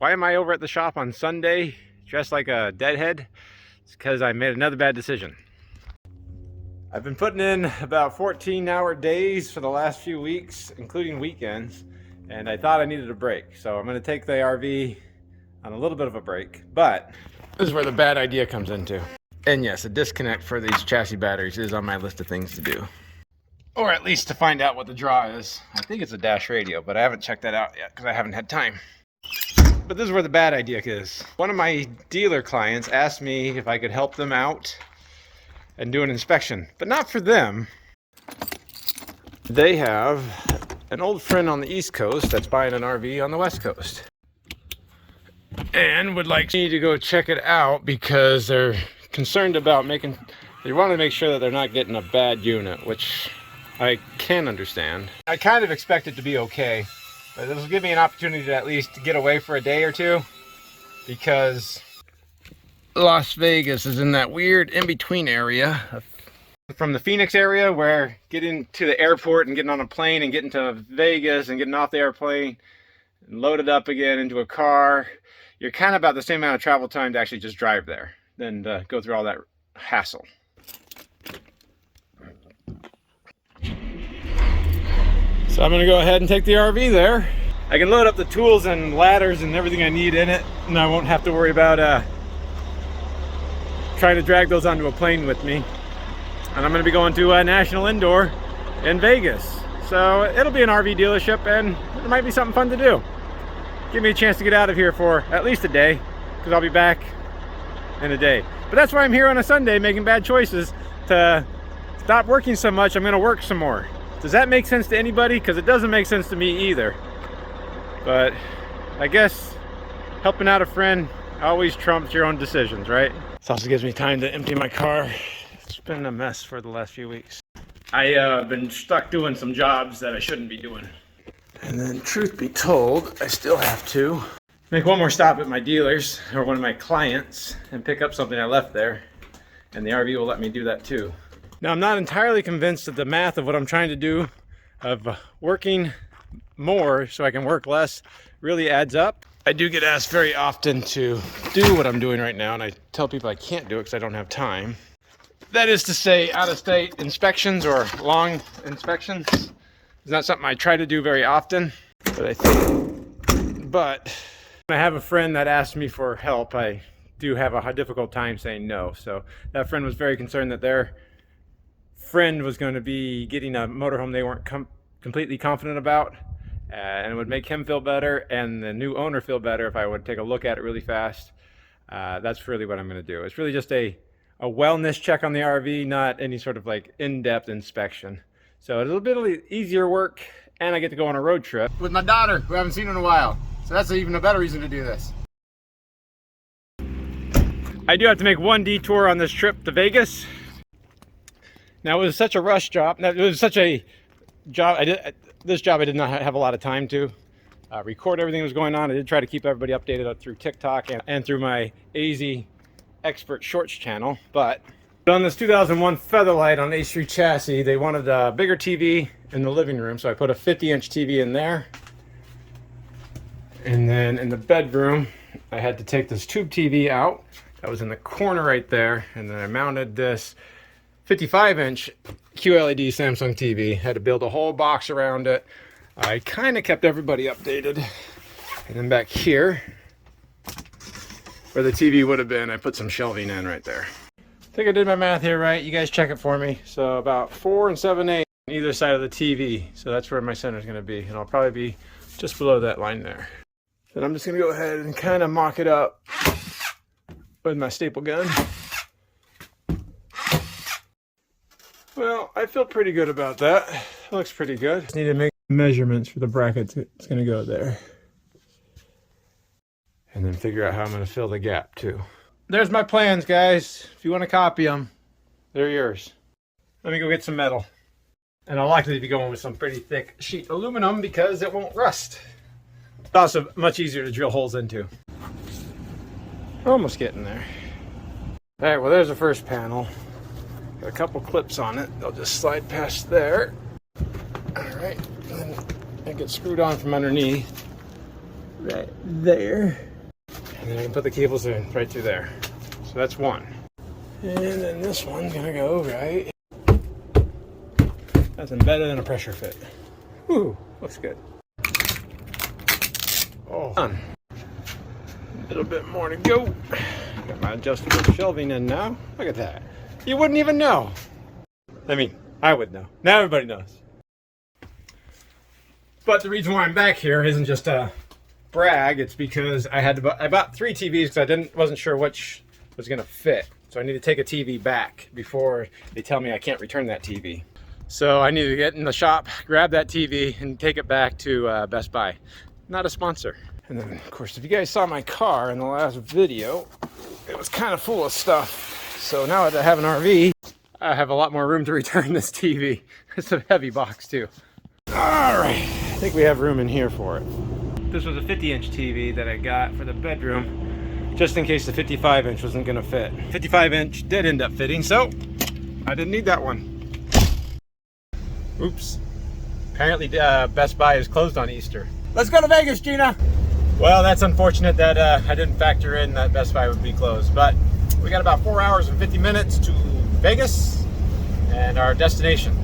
Why am I over at the shop on Sunday dressed like a deadhead? It's because I made another bad decision. I've been putting in about 14-hour days for the last few weeks, including weekends, and I thought I needed a break. So I'm going to take the RV on a little bit of a break, but this is where the bad idea comes into. And yes, a disconnect for these chassis batteries is on my list of things to do. Or at least to find out what the draw is. I think it's a dash radio, but I haven't checked that out yet because I haven't had time. But this is where the bad idea is. One of my dealer clients asked me if I could help them out and do an inspection, but not for them. They have an old friend on the East Coast that's buying an RV on the West Coast and would like me to go check it out because they're concerned about they want to make sure that they're not getting a bad unit, which I can understand. I kind of expect it to be okay. But this will give me an opportunity to at least get away for a day or two, because Las Vegas is in that weird in-between area from the Phoenix area, where getting to the airport and getting on a plane and getting to Vegas and getting off the airplane and load it up again into a car, you're kind of about the same amount of travel time to actually just drive there than to go through all that hassle. So I'm going to go ahead and take the RV there. I can load up the tools and ladders and everything I need in it, and I won't have to worry about trying to drag those onto a plane with me. And I'm going to be going to a National Indoor in Vegas. So it'll be an RV dealership, and it might be something fun to do. Give me a chance to get out of here for at least a day, because I'll be back in a day. But that's why I'm here on a Sunday making bad choices. To stop working so much, I'm going to work some more. Does that make sense to anybody? Because it doesn't make sense to me either. But I guess helping out a friend always trumps your own decisions, right? This also gives me time to empty my car. It's been a mess for the last few weeks. I've been stuck doing some jobs that I shouldn't be doing. And then, truth be told, I still have to make one more stop at my dealer's or one of my clients and pick up something I left there. And the RV will let me do that too. Now, I'm not entirely convinced that the math of what I'm trying to do of working more so I can work less really adds up. I do get asked very often to do what I'm doing right now, and I tell people I can't do it because I don't have time. That is to say, out-of-state inspections or long inspections is not something I try to do very often, but when I have a friend that asks me for help, I do have a difficult time saying no. So that friend was very concerned that their friend was going to be getting a motorhome they weren't completely confident about, and it would make him feel better and the new owner feel better if I would take a look at it really fast. That's really what I'm going to do. It's really just a wellness check on the RV, not any sort of like in-depth inspection. So it's a little bit easier work, and I get to go on a road trip with my daughter, who I haven't seen in a while. So that's even a better reason to do this. I do have to make one detour on this trip to Vegas. Now, it was such a rush job. It was such a job. This job I did not have a lot of time to record everything that was going on. I did try to keep everybody updated through TikTok and through my AZ Expert Shorts channel. But on this 2001 Featherlight on H3 chassis, they wanted a bigger TV in the living room, so I put a 50-inch TV in there. And then in the bedroom, I had to take this tube TV out. That was in the corner right there, and then I mounted this 55-inch QLED Samsung TV. Had to build a whole box around it. I kind of kept everybody updated. And then back here, where the TV would have been, I put some shelving in right there. I think I did my math here right. You guys check it for me. So about 4 7/8 on either side of the TV. So that's where my center is going to be. And I'll probably be just below that line there. Then I'm just going to go ahead and kind of mock it up with my staple gun. Well, I feel pretty good about that. It looks pretty good. Just need to make measurements for the brackets. It's going to go there. And then figure out how I'm going to fill the gap too. There's my plans, guys. If you want to copy them, they're yours. Let me go get some metal. And I'll likely be going with some pretty thick sheet aluminum because it won't rust. It's also much easier to drill holes into. Almost getting there. All right, well, there's the first panel. Got a couple clips on it. They'll just slide past there. All right, and then it gets screwed on from underneath. right there. And then I can put the cables in right through there. So that's one. And then this one's gonna go right. Nothing better than a pressure fit. Ooh, looks good. Oh, done. A little bit more to go. Got my adjustable shelving in now. Look at that. You wouldn't even know. I mean, I would know. Now everybody knows. But the reason why I'm back here isn't just a brag. It's because I bought 3 TVs because I wasn't sure which was gonna fit. So I need to take a TV back before they tell me I can't return that TV. So I need to get in the shop, grab that TV, and take it back to Best Buy. Not a sponsor. And then, of course, if you guys saw my car in the last video, it was kind of full of stuff. So now that I have an RV, I have a lot more room to return this TV. It's a heavy box too. All right, I think we have room in here for it. This was a 50-inch TV that I got for the bedroom, just in case the 55-inch wasn't gonna fit. 55-inch did end up fitting, so I didn't need that one. Oops. Apparently Best Buy is closed on Easter. Let's go to Vegas, Gina. Well, that's unfortunate that I didn't factor in that Best Buy would be closed, but we got about 4 hours and 50 minutes to Vegas and our destination.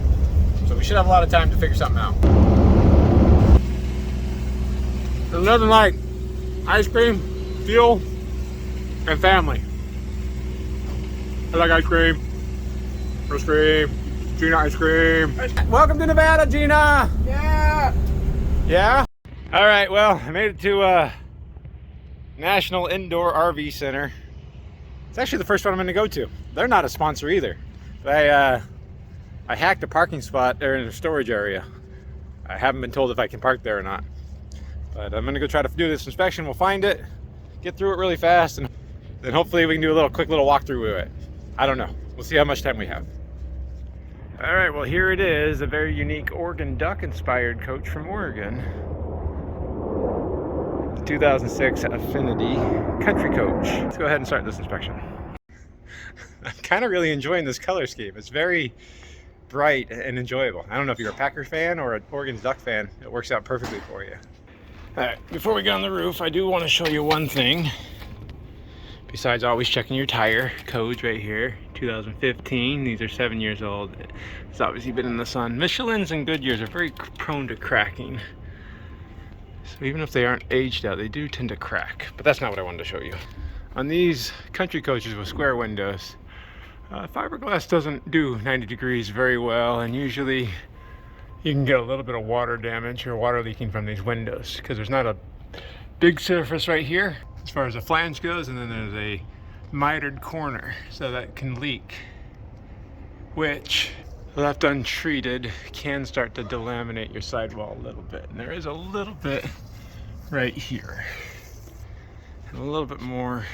So we should have a lot of time to figure something out. There's nothing like ice cream, fuel, and family. I like ice cream. Ice cream. Gina ice cream. Welcome to Nevada, Gina. Yeah. Yeah? All right, well, I made it to National Indoor RV Center. It's actually the first one I'm going to go to. They're not a sponsor either. But I hacked a parking spot there in the storage area. I haven't been told if I can park there or not. But I'm going to go try to do this inspection. We'll find it, get through it really fast, and then hopefully we can do a quick little walkthrough with it. I don't know. We'll see how much time we have. All right, well, here it is, a very unique Oregon Duck-inspired coach from Oregon. The 2006 Affinity Country Coach. Let's go ahead and start this inspection. I'm kind of really enjoying this color scheme. It's very bright and enjoyable. I don't know if you're a Packer fan or an Oregon Duck fan. It works out perfectly for you. All right, before we get on the roof, I do want to show you one thing. Besides always checking your tire codes right here, 2015, these are 7 years old. It's obviously been in the sun. Michelin's and Goodyears are very prone to cracking. So even if they aren't aged out, they do tend to crack. But that's not what I wanted to show you. On these country coaches with square windows, fiberglass doesn't do 90 degrees very well, and usually you can get a little bit of water damage or water leaking from these windows because there's not a big surface right here as far as the flange goes, and then there's a mitered corner, so that can leak, which left untreated can start to delaminate your sidewall a little bit. And there is a little bit right here and a little bit more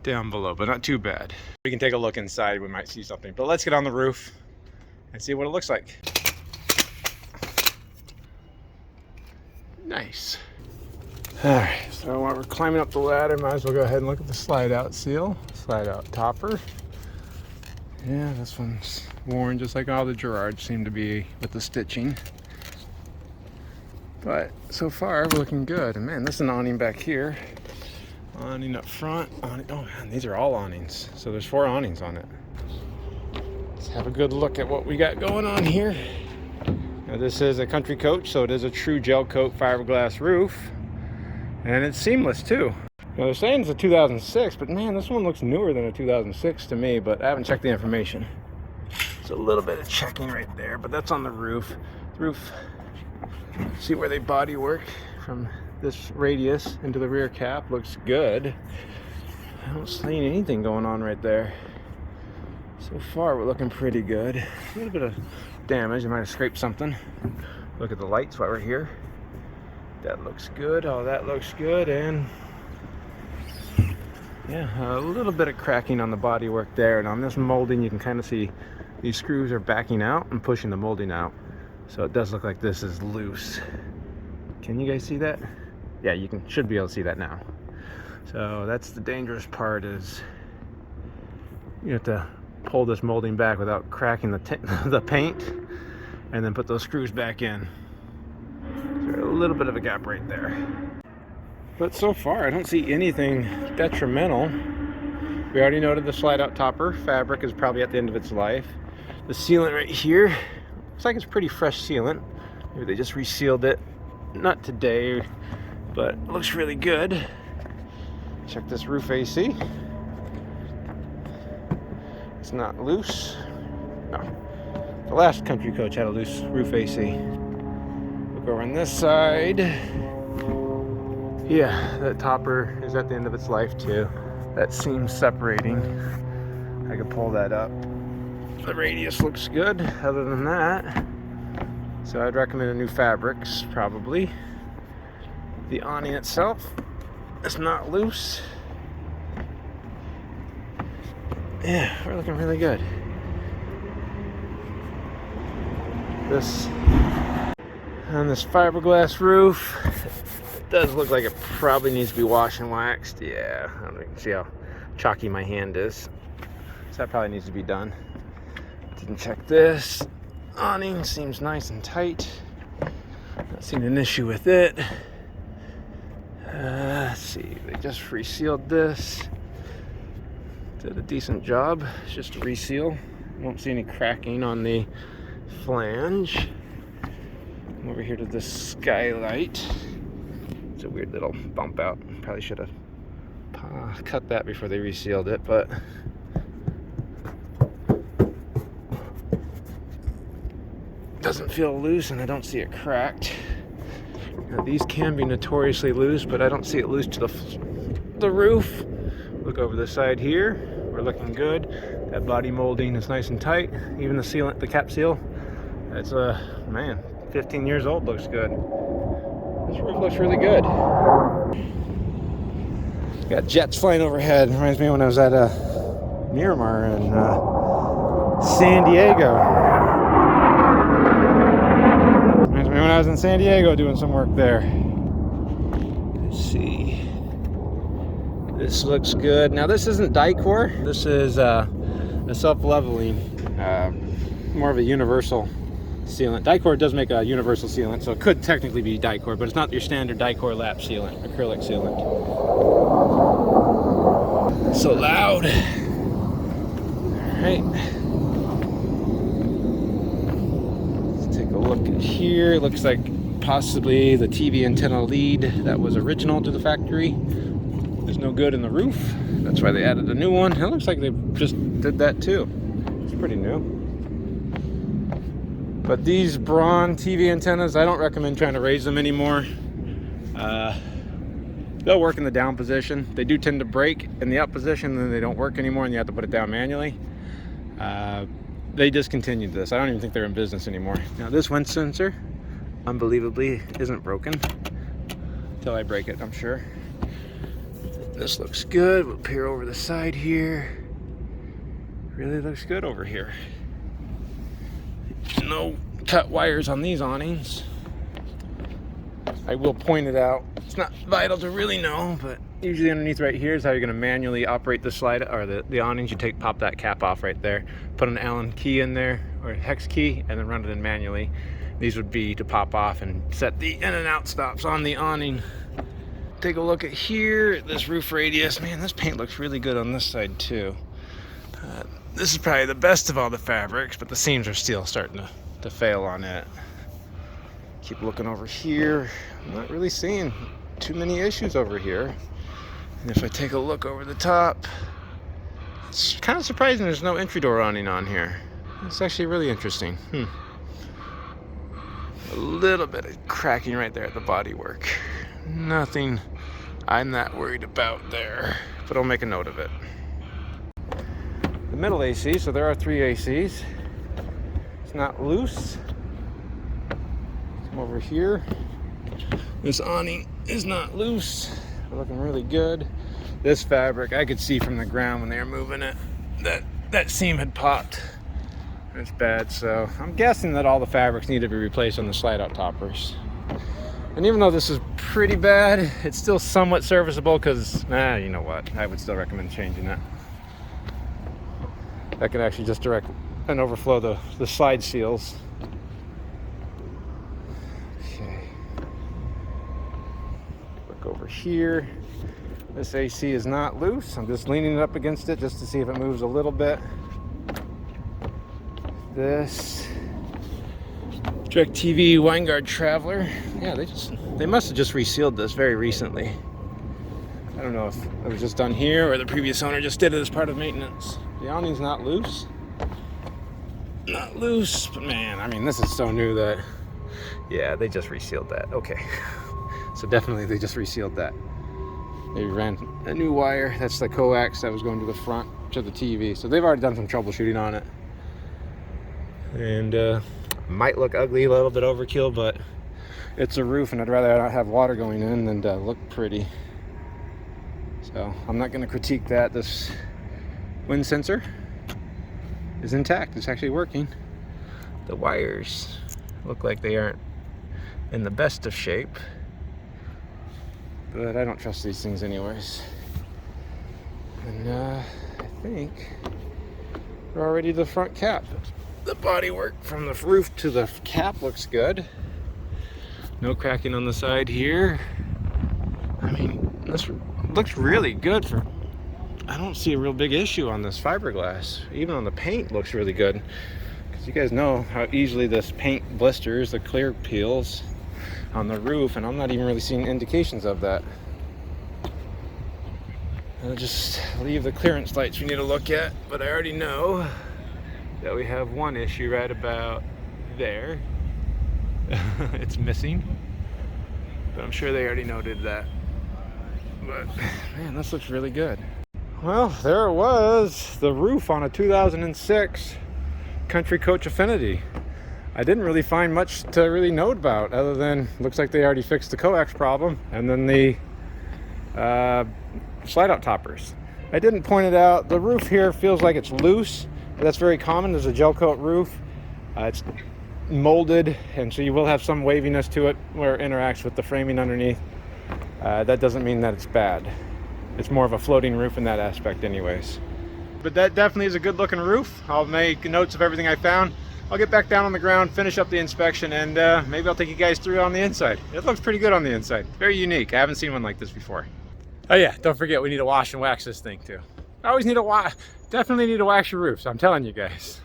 down below, but not too bad. We can take a look inside, we might see something, but let's get on the roof and see what it looks like. Nice. All right, so while we're climbing up the ladder, might as well go ahead and look at the slide out seal, slide out topper. Yeah, this one's worn just like all the Gerards seem to be with the stitching. But so far, we're looking good. And man, this is an awning back here. Awning up front. Awning, oh man, these are all awnings. So there's 4 awnings on it. Let's have a good look at what we got going on here. Now this is a Country Coach, so it is a true gel coat fiberglass roof. And it's seamless too. Now they're saying it's a 2006, but man, this one looks newer than a 2006 to me, but I haven't checked the information. It's a little bit of checking right there, but that's on the roof. The roof, see where they body work from this radius into the rear cap, looks good. I don't see anything going on right there. So far, we're looking pretty good. A little bit of damage, I might have scraped something. Look at the lights while we're here. That looks good, all that looks good, and yeah, a little bit of cracking on the bodywork there. And on this molding, you can kind of see these screws are backing out and pushing the molding out. So it does look like this is loose. Can you guys see that? Yeah, you should be able to see that now. So that's the dangerous part, is you have to pull this molding back without cracking the paint, and then put those screws back in. So a little bit of a gap right there. But so far, I don't see anything detrimental. We already noted the slide-out topper fabric is probably at the end of its life. The sealant right here looks like it's pretty fresh sealant. Maybe they just resealed it, not today, but it looks really good. Check this roof AC. It's not loose. No. The last Country Coach had a loose roof AC. Look over on this side. Yeah, that topper is at the end of its life too. That seam's separating. I could pull that up. The radius looks good other than that. So I'd recommend a new fabrics, probably. The awning itself is not loose. Yeah, we're looking really good. This on this fiberglass roof, it does look like it probably needs to be washed and waxed. Yeah, I don't know if you can see how chalky my hand is. So that probably needs to be done. Didn't check this. Awning seems nice and tight. Not seen an issue with it. Let's see, they just resealed this. Did a decent job. It's just a reseal. Won't see any cracking on the flange. Come over here to the skylight. It's a weird little bump out. Probably should have cut that before they resealed it, but doesn't feel loose, and I don't see it cracked. Now, these can be notoriously loose, but I don't see it loose to the roof. Look over the side here. We're looking good. That body molding is nice and tight. Even the sealant, the cap seal, it's man, 15 years old. Looks good. This roof looks really good. Got jets flying overhead. Reminds me when I was at Miramar in San Diego. Reminds me when I was in San Diego doing some work there. Let's see. This looks good. Now this isn't Dicor. This is a self-leveling, more of a universal sealant. Dicor does make a universal sealant, so it could technically be Dicor, but it's not your standard Dicor lap sealant, acrylic sealant. So loud. All right. Let's take a look at here. It looks like possibly the TV antenna lead that was original to the factory. There's no good in the roof. That's why they added a new one. It looks like they just did that too. It's pretty new. But these Braun TV antennas, I don't recommend trying to raise them anymore. They'll work in the down position. They do tend to break in the up position, and then they don't work anymore, and you have to put it down manually. They discontinued this. I don't even think they're in business anymore. Now this wind sensor, unbelievably, isn't broken. Until I break it, I'm sure. This looks good. We'll peer over the side here. Really looks good over here. No cut wires on these awnings. I will point it out. It's not vital to really know, but usually underneath right here is how you're going to manually operate the slide or the awnings. You pop that cap off right there, put an Allen key in there or a hex key, and then run it in manually. These would be to pop off and set the in and out stops on the awning. Take a look at here, this roof radius. Man, this paint looks really good on this side too. This is probably the best of all the fabrics, but the seams are still starting to fail on it. Keep looking over here. I'm not really seeing too many issues over here. And if I take a look over the top, it's kind of surprising there's no entry door awning on here. It's actually really interesting. A little bit of cracking right there at the bodywork. Nothing I'm not worried about there, but I'll make a note of it. The middle AC, so there are 3 ACs. It's not loose. Come over here. This awning is not loose. We're looking really good. This fabric, I could see from the ground when they were moving it, that seam had popped. It's bad, so I'm guessing that all the fabrics need to be replaced on the slide-out toppers. And even though this is pretty bad, it's still somewhat serviceable because, you know what, I would still recommend changing that. That can actually just direct and overflow the slide seals. Okay. Look over over here. This AC is not loose. I'm just leaning it up against it just to see if it moves a little bit. This DirecTV Winegard Traveler. Yeah, they must have just resealed this very recently. I don't know if it was just done here or the previous owner just did it as part of maintenance. The awning's not loose. Not loose, but man, I mean, this is so new that, yeah, they just resealed that. Okay. So definitely they just resealed that. They ran a new wire. That's the coax that was going to the front to the TV. So they've already done some troubleshooting on it. And might look ugly, a little bit overkill, but it's a roof and I'd rather not have water going in than look pretty. So I'm not going to critique that. This wind sensor is intact. It's actually working. The wires look like they aren't in the best of shape, but I don't trust these things anyways. And I think we're already to the front cap. The bodywork from the roof to the cap looks good. No cracking on the side here. I mean, this looks really good for, I don't see a real big issue on this fiberglass. Even on the paint looks really good. Because you guys know how easily this paint blisters, the clear peels on the roof, and I'm not even really seeing indications of that. I'll just leave the clearance lights we need to look at, but I already know that we have one issue right about there. It's missing, but I'm sure they already noted that. But man, this looks really good. Well, there it was, the roof on a 2006 Country Coach Affinity. I didn't really find much to really note about, other than looks like they already fixed the coax problem, and then the slide out toppers. I didn't point it out. The roof here feels like it's loose. That's very common. There's a gel coat roof. It's molded, and so you will have some waviness to it where it interacts with the framing underneath. That doesn't mean that it's bad. It's more of a floating roof in that aspect anyways. But that definitely is a good looking roof. I'll make notes of everything I found. I'll get back down on the ground, finish up the inspection, and maybe I'll take you guys through on the inside. It looks pretty good on the inside. Very unique. I haven't seen one like this before. Oh yeah, don't forget we need to wash and wax this thing too. I always need to wax, definitely need to wax your roofs, I'm telling you guys.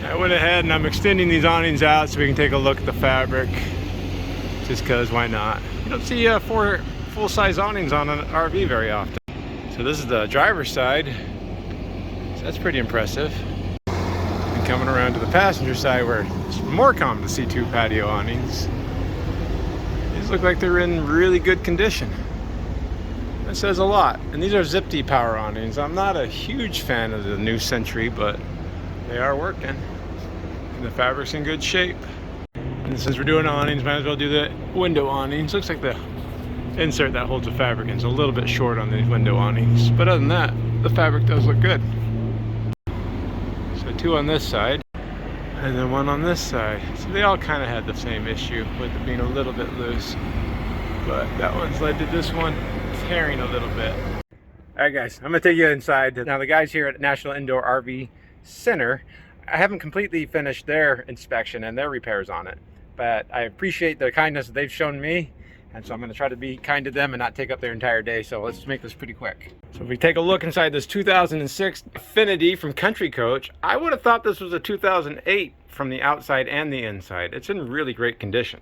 I went ahead and I'm extending these awnings out so we can take a look at the fabric. Just cause why not? You don't see 4 full-size awnings on an RV very often. So this is the driver's side. So that's pretty impressive. And coming around to the passenger side where it's more common to see 2 patio awnings. These look like they're in really good condition. That says a lot. And these are Zip-D power awnings. I'm not a huge fan of the new Century, but they are working. And the fabric's in good shape. And since we're doing awnings, might as well do the window awnings. Looks like the insert that holds the fabric in is a little bit short on these window awnings. But other than that, the fabric does look good. So 2 on this side, and then 1 on this side. So they all kind of had the same issue with it being a little bit loose. But that one's led to this one tearing a little bit. All right guys, I'm gonna take you inside. Now the guys here at National Indoor RV Center, I haven't completely finished their inspection and their repairs on it, but I appreciate the kindness that they've shown me, and so I'm gonna try to be kind to them and not take up their entire day, so let's make this pretty quick. So if we take a look inside this 2006 Affinity from Country Coach, I would have thought this was a 2008 from the outside and the inside. It's in really great condition.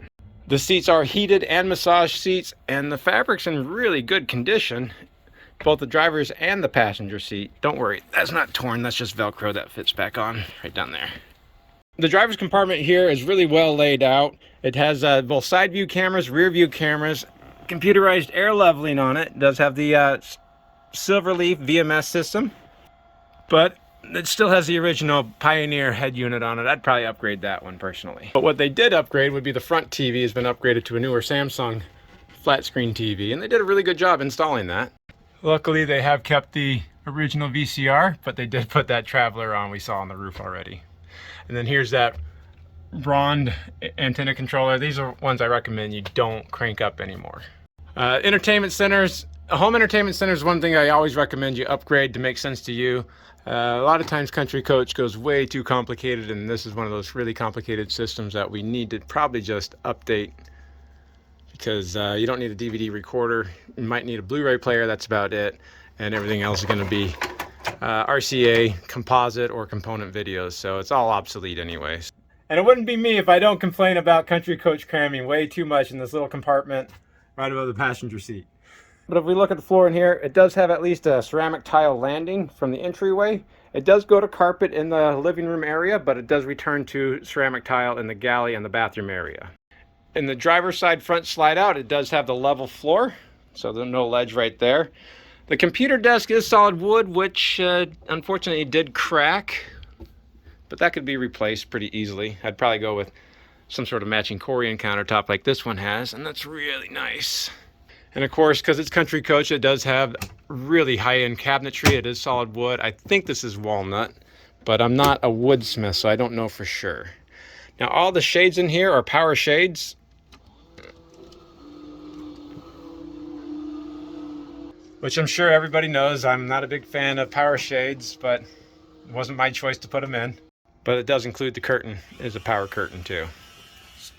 The seats are heated and massage seats, and the fabric's in really good condition. Both the driver's and the passenger seat. Don't worry, that's not torn, that's just Velcro that fits back on right down there. The driver's compartment here is really well laid out. It has both side view cameras, rear view cameras, computerized air leveling on it. It does have the Silverleaf VMS system, but it still has the original Pioneer head unit on it. I'd probably upgrade that one personally. But what they did upgrade would be the front TV has been upgraded to a newer Samsung flat screen TV, and they did a really good job installing that. Luckily, they have kept the original VCR, but they did put that Traveler on we saw on the roof already. And then here's that Braun antenna controller. These are ones I recommend you don't crank up anymore. Entertainment centers. A home entertainment center is one thing I always recommend you upgrade to make sense to you. A lot of times Country Coach goes way too complicated, and this is one of those really complicated systems that we need to probably just update because you don't need a DVD recorder. You might need a Blu-ray player, that's about it. And everything else is going to be RCA, composite, or component videos. So it's all obsolete anyways. And it wouldn't be me if I don't complain about Country Coach cramming way too much in this little compartment right above the passenger seat. But if we look at the floor in here, it does have at least a ceramic tile landing from the entryway. It does go to carpet in the living room area, but it does return to ceramic tile in the galley and the bathroom area. In the driver's side front slide out, it does have the level floor, so there's no ledge right there. The computer desk is solid wood, which unfortunately did crack, but that could be replaced pretty easily. I'd probably go with some sort of matching Corian countertop like this one has, and that's really nice. And of course, because it's Country Coach, it does have really high-end cabinetry. It is solid wood. I think this is walnut, but I'm not a woodsmith, so I don't know for sure. Now, all the shades in here are power shades. Which I'm sure everybody knows. I'm not a big fan of power shades, but it wasn't my choice to put them in. But it does include the curtain. It's a power curtain too.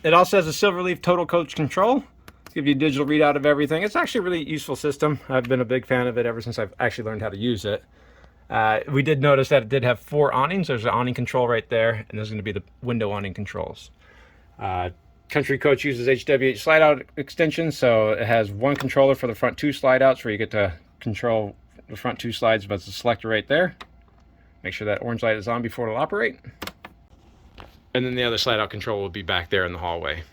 It also has a Silverleaf Total Coach control. Give you a digital readout of everything. It's actually a really useful system. I've been a big fan of it ever since I've actually learned how to use it. We did notice that it did have 4 awnings. There's an awning control right there, and there's going to be the window awning controls. Country Coach uses HWH slide out extensions, so it has one controller for the front 2 slide outs where you get to control the front 2 slides, but it's a selector right there. Make sure that orange light is on before it'll operate. And then the other slide out control will be back there in the hallway.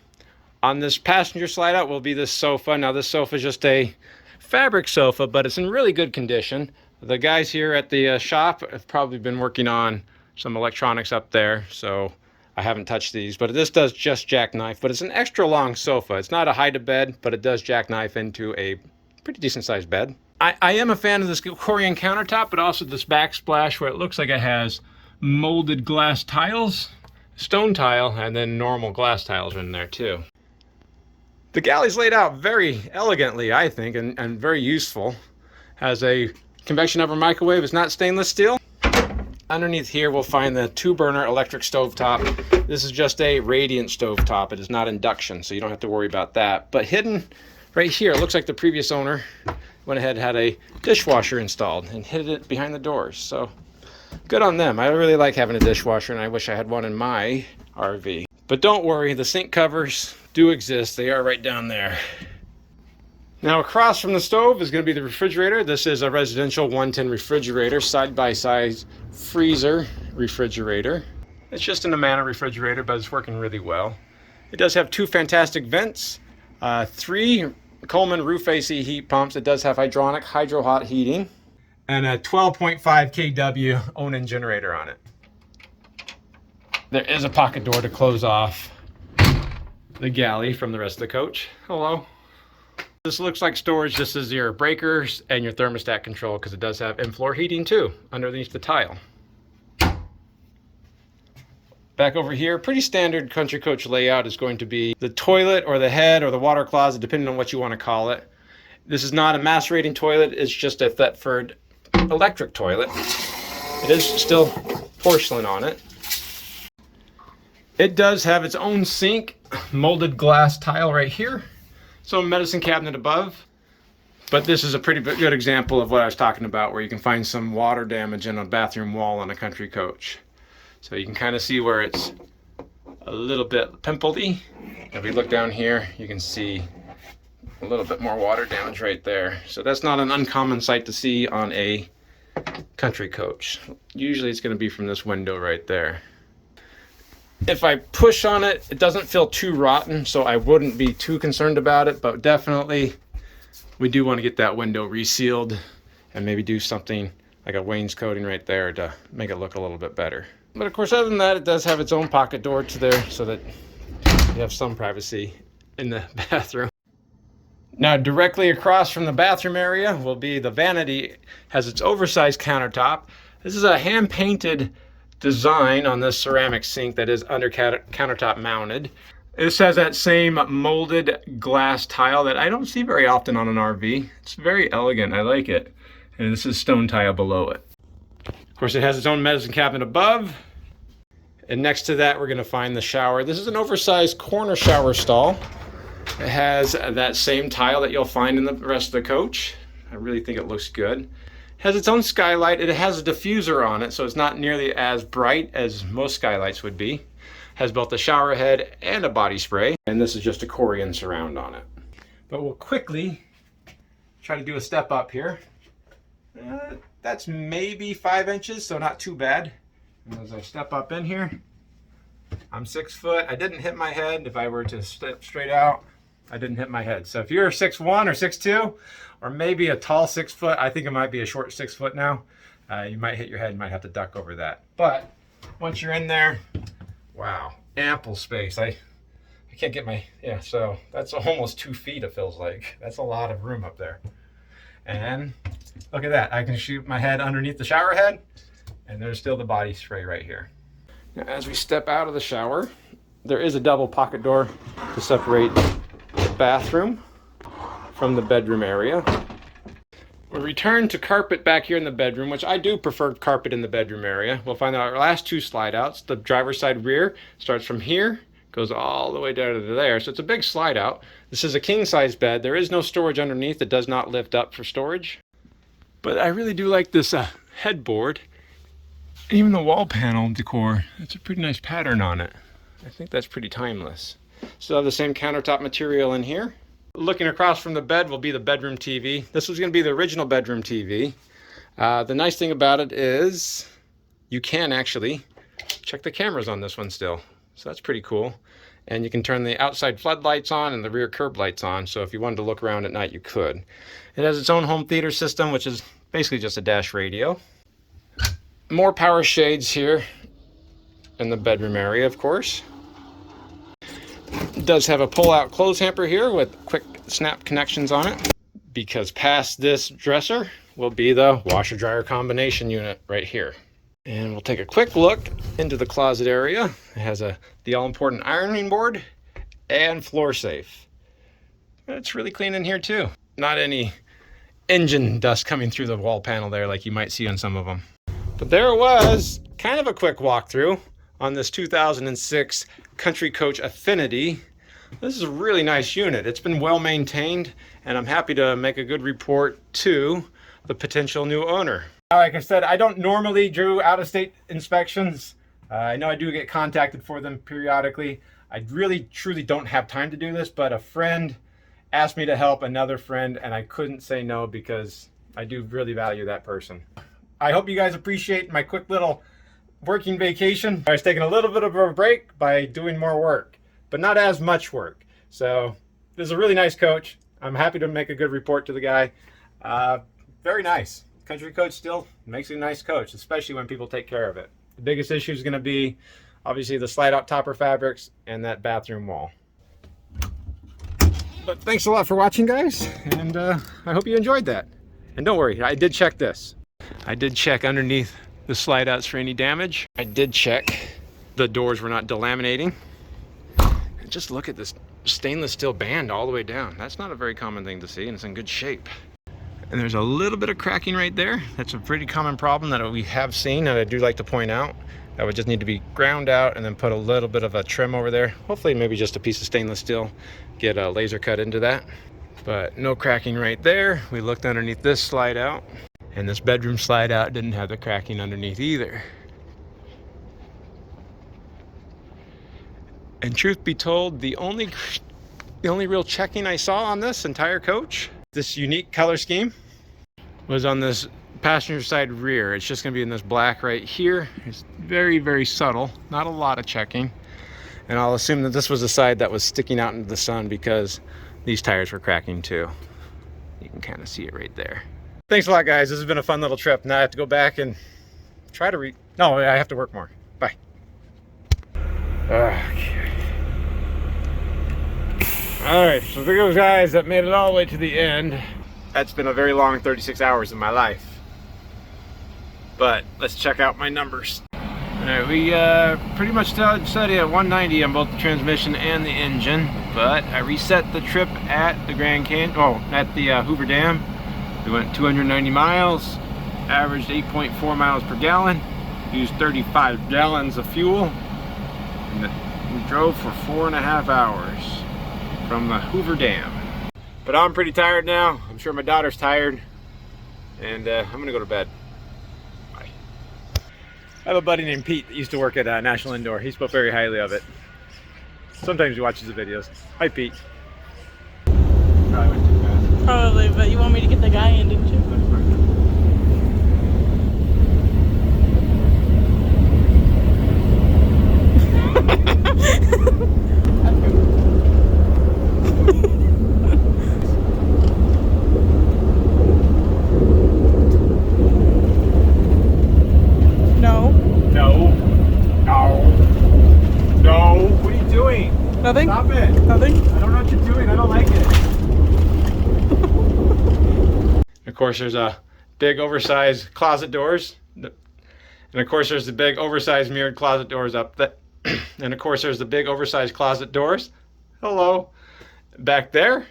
On this passenger slide out will be this sofa. Now this sofa is just a fabric sofa, but it's in really good condition. The guys here at the shop have probably been working on some electronics up there, so I haven't touched these, but this does just jackknife, but it's an extra long sofa. It's not a hide-to-bed, but it does jackknife into a pretty decent sized bed. I am a fan of this Corian countertop, but also this backsplash where it looks like it has molded glass tiles, stone tile, and then normal glass tiles are in there too. The galley's laid out very elegantly, I think, and very useful. Has a convection oven microwave. It's not stainless steel. Underneath here, we'll find the 2-burner electric stovetop. This is just a radiant stovetop. It is not induction, so you don't have to worry about that. But hidden right here, it looks like the previous owner went ahead and had a dishwasher installed and hid it behind the doors. So good on them. I really like having a dishwasher, and I wish I had one in my RV. But don't worry, the sink covers do exist. They are right down there. Now across from the stove is going to be the refrigerator. This is a residential 110 refrigerator, side-by-side freezer refrigerator. It's just an Amana refrigerator, but it's working really well. It does have 2 fantastic vents, 3 Coleman roof AC heat pumps. It does have hydronic hydro hot heating, and a 12.5 kW Onan generator on it. There is a pocket door to close off the galley from the rest of the coach. Hello. This looks like storage. This is your breakers and your thermostat control, because it does have in-floor heating too underneath the tile. Back over here, pretty standard Country Coach layout is going to be the toilet or the head or the water closet, depending on what you want to call it. This is not a macerating toilet. It's just a Thetford electric toilet. It is still porcelain on it. It does have its own sink, molded glass tile right here. So medicine cabinet above, but this is a pretty good example of what I was talking about, where you can find some water damage in a bathroom wall on a Country Coach. So you can kind of see where it's a little bit pimpledy. If we look down here, you can see a little bit more water damage right there. So that's not an uncommon sight to see on a Country Coach. Usually it's going to be from this window right there. If I push on it, it doesn't feel too rotten, so I wouldn't be too concerned about it, but definitely we do want to get that window resealed and maybe do something like a wainscoting right there to make it look a little bit better. But of course, other than that, it does have its own pocket door to there so that you have some privacy in the bathroom. Now, directly across from the bathroom area will be the Vanity. Has its oversized countertop. This is a hand-painted design on this ceramic sink that is under countertop mounted. This has that same molded glass tile that I don't see very often on an RV. It's very elegant. I like it. And this is stone tile below it. Of course, it has its own medicine cabinet above. And next to that, we're going to find the shower. This is an oversized corner shower stall. It has that same tile that you'll find in the rest of the coach. I really think it looks good. It has its own skylight. It has a diffuser on it, so it's not nearly as bright as most skylights would be. It has both a shower head and a body spray, and this is just a Corian surround on it. But we'll quickly try to do a step up here. That's maybe 5 inches, so not too bad. And as I step up in here, I'm 6 foot. I didn't hit my head. If I were to step straight out, I didn't hit my head. So if you're 6'1" or 6'2", or maybe a tall 6 foot, I think it might be a short 6 foot now, you might hit your head, you might have to duck over that. But once you're in there, wow, ample space. I can't get my, yeah, so that's almost 2 feet, it feels like. That's a lot of room up there. And look at that, I can shoot my head underneath the shower head, and there's still the body spray right here. Now, as we step out of the shower, there is a double pocket door to separate the bathroom from the bedroom area. We return to carpet back here in the bedroom, which I do prefer carpet in the bedroom area. We'll find out our last 2 slide outs. The driver's side rear starts from here, goes all the way down to there. So it's a big slide out. This is a king size bed. There is no storage underneath. It does not lift up for storage. But I really do like this headboard. Even the wall panel decor, it's a pretty nice pattern on it. I think that's pretty timeless. Still have the same countertop material in here. Looking across from the bed will be the bedroom TV. This was going to be the original bedroom TV. The nice thing about it is you can actually check the cameras on this one still. So that's pretty cool. And you can turn the outside floodlights on and the rear curb lights on. So if you wanted to look around at night, you could. It has its own home theater system, which is basically just a dash radio. More power shades here in the bedroom area, of course. It does have a pull-out clothes hamper here with quick snap connections on it, because past this dresser will be the washer-dryer combination unit right here. And we'll take a quick look into the closet area. It has the all-important ironing board and floor safe. It's really clean in here too. Not any engine dust coming through the wall panel there like you might see on some of them. But there it was, kind of a quick walkthrough on this 2006 Country Coach Affinity. This is a really nice unit. It's been well maintained, and I'm happy to make a good report to the potential new owner. Like I said, I don't normally do out-of-state inspections. I know I do get contacted for them periodically. I really, truly don't have time to do this, but a friend asked me to help another friend, and I couldn't say no because I do really value that person. I hope you guys appreciate my quick little working vacation. I was taking a little bit of a break by doing more work, but not as much work. So this is a really nice coach. I'm happy to make a good report to the guy. Very nice. Country Coach still makes a nice coach, especially when people take care of it. The biggest issue is going to be obviously the slide out topper fabrics and that bathroom wall. But thanks a lot for watching, guys, and I hope you enjoyed that. And don't worry, I did check this. I did check underneath the slide outs for any damage. I did check the doors were not delaminating. And just look at this stainless steel band all the way down. That's not a very common thing to see, and it's in good shape. And there's a little bit of cracking right there. That's a pretty common problem that we have seen, and I do like to point out. That would just need to be ground out and then put a little bit of a trim over there. Hopefully maybe just a piece of stainless steel, get a laser cut into that. But no cracking right there. We looked underneath this slide out, and this bedroom slide out didn't have the cracking underneath either. And truth be told, the only real checking I saw on this entire coach, this unique color scheme, was on this passenger side rear. It's just going to be in this black right here. It's very, very subtle, not a lot of checking. And I'll assume that this was the side that was sticking out into the sun because these tires were cracking too. You can kind of see it right there. Thanks a lot, guys. This has been a fun little trip. Now I have to go back and try to no, I have to work more. Bye. Okay. All right, so there goes guys that made it all the way to the end. That's been a very long 36 hours in my life. But let's check out my numbers. All right, we pretty much steady at 190 on both the transmission and the engine, but I reset the trip at the Grand Canyon, at the Hoover Dam. We went 290 miles, averaged 8.4 miles per gallon, used 35 gallons of fuel, and we drove for 4.5 hours from Hoover Dam. But I'm pretty tired now. I'm sure my daughter's tired. And I'm gonna go to bed. Bye. I have a buddy named Pete that used to work at National Indoor. He spoke very highly of it. Sometimes he watches the videos. Hi, Pete. Probably went too fast. Probably, but you want me to get the guy in, didn't you? Nothing? Stop it. Nothing? I don't know what you're doing. I don't like it. Of course, there's a big oversized closet doors. And of course, there's the big oversized mirrored closet doors up there. And of course, there's the big oversized closet doors. Hello. Back there.